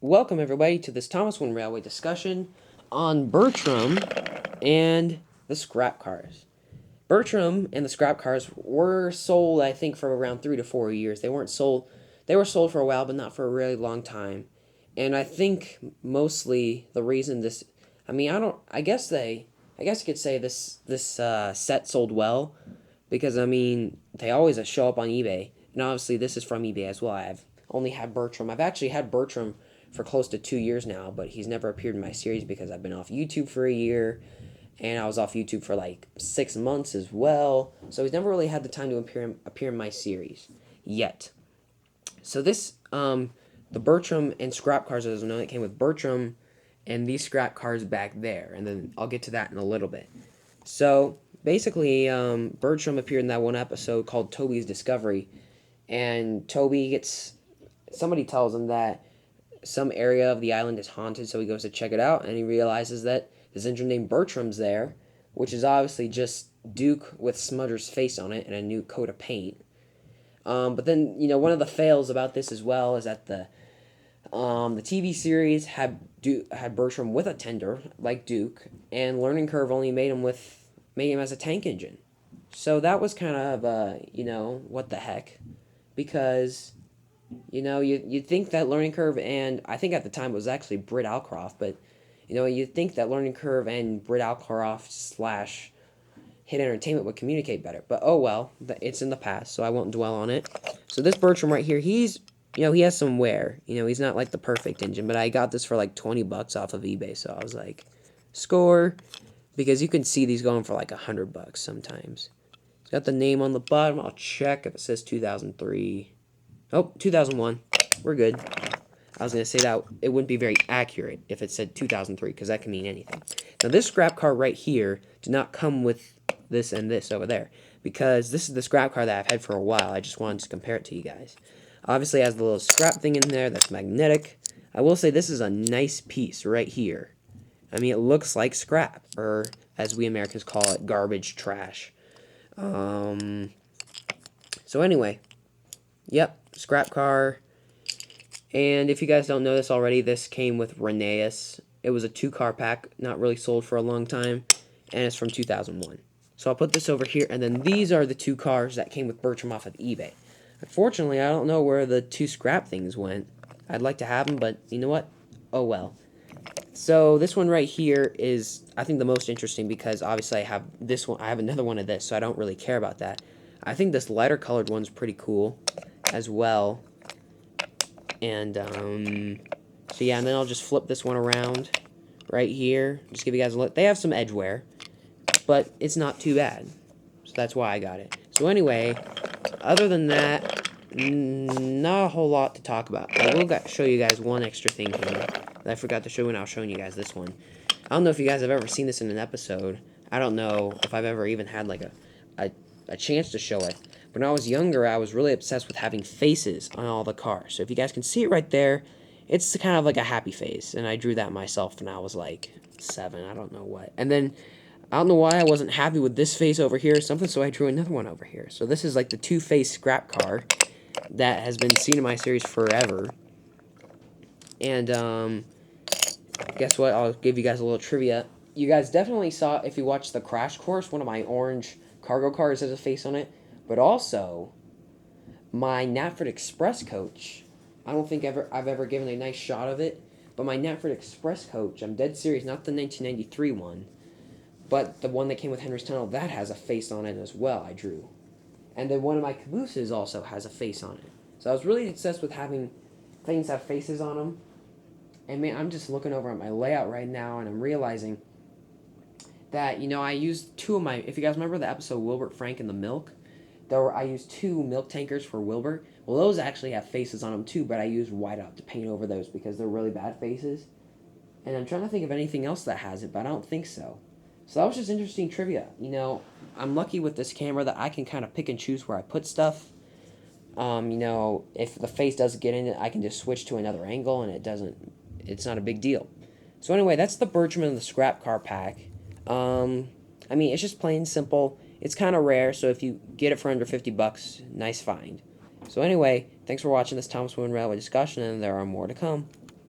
Welcome everybody to this ThomasWoodenRailway discussion on Bertram and the scrap cars. Bertram and the scrap cars were sold, I think, for around 3 to 4 years. They weren't sold. They were sold for a while, but not for a really long time. And I think mostly the reason this, I mean, I don't. I guess you could say this set sold well because they always show up on eBay, and obviously this is from eBay as well. I've only had Bertram. I've actually had Bertram for close to 2 years now, but he's never appeared in my series because I've been off YouTube for a year, and I was off YouTube for like 6 months as well. So he's never really had the time to appear in my series yet. So the Bertram and scrap cars, as I know, it came with Bertram and these scrap cars back there, and then I'll get to that in a little bit. So basically, Bertram appeared in that one episode called Toby's Discovery, and somebody tells him that some area of the island is haunted, so he goes to check it out, and he realizes that this engine named Bertram's there, which is obviously just Duke with Smudger's face on it and a new coat of paint. But then, one of the fails about this as well is that the TV series had Bertram with a tender like Duke, and Learning Curve only made him as a tank engine. So that was kind of what the heck, because you'd think that Learning Curve, and I think at the time it was actually Britt Alcroft, but you'd think that Learning Curve and Britt Alcroft slash Hit Entertainment would communicate better. But oh well, it's in the past, so I won't dwell on it. So this Bertram right here, he has some wear. He's not like the perfect engine, but I got this for like $20 off of eBay, so I was like, score, because you can see these going for like $100 sometimes. It's got the name on the bottom. I'll check if it says 2003. Oh, 2001. We're good. I was going to say that it wouldn't be very accurate if it said 2003, because that can mean anything. Now, this scrap car right here did not come with this and this over there, because this is the scrap car that I've had for a while. I just wanted to compare it to you guys. Obviously, it has the little scrap thing in there that's magnetic. I will say this is a nice piece right here. It looks like scrap, or as we Americans call it, garbage trash. So anyway, yep, scrap car. And if you guys don't know this already, this came with Rheneas. It was a 2-car pack, not really sold for a long time, and it's from 2001. So I'll put this over here, and then these are the 2 cars that came with Bertram off of eBay. Unfortunately, I don't know where the 2 scrap things went. I'd like to have them, but you know what? Oh well. So this one right here is, I think, the most interesting, because obviously I have this one. I have another one of this, so I don't really care about that. I think this lighter colored one's pretty cool as well. And so yeah, and then I'll just flip this one around right here. Just give you guys a look. They have some edge wear, but it's not too bad. So that's why I got it. So anyway, other than that, not a whole lot to talk about. I will show you guys one extra thing here that I forgot to show when I was showing you guys this one. I don't know if you guys have ever seen this in an episode. I don't know if I've ever even had like a chance to show it. But when I was younger, I was really obsessed with having faces on all the cars. So if you guys can see it right there, it's kind of like a happy face. And I drew that myself when I was like 7. I don't know what. And then I don't know why I wasn't happy with this face over here or something, so I drew another one over here. So this is like the 2-face scrap car that has been seen in my series forever. And guess what? I'll give you guys a little trivia. You guys definitely saw, if you watched the Crash Course, one of my orange cargo cars has a face on it. But also, my Knapford Express coach, I don't think I've ever given a nice shot of it, but my Knapford Express coach, I'm dead serious, not the 1993 one, but the one that came with Henry's Tunnel, that has a face on it as well, I drew. And then one of my cabooses also has a face on it. So I was really obsessed with having things have faces on them. And man, I'm just looking over at my layout right now, and I'm realizing that, I used 2 of my, if you guys remember the episode Wilbert, Frank, and the Milk, I used 2 milk tankers for Wilbur. Well, those actually have faces on them too, but I used whiteout to paint over those because they're really bad faces. And I'm trying to think of anything else that has it, but I don't think so. So that was just interesting trivia. I'm lucky with this camera that I can kind of pick and choose where I put stuff. If the face doesn't get in it, I can just switch to another angle, and it's not a big deal. So anyway, that's the Bertram and the scrap car pack. It's just plain simple. It's kind of rare, so if you get it for under $50, nice find. So anyway, thanks for watching this ThomasWoodenRailway discussion, and there are more to come.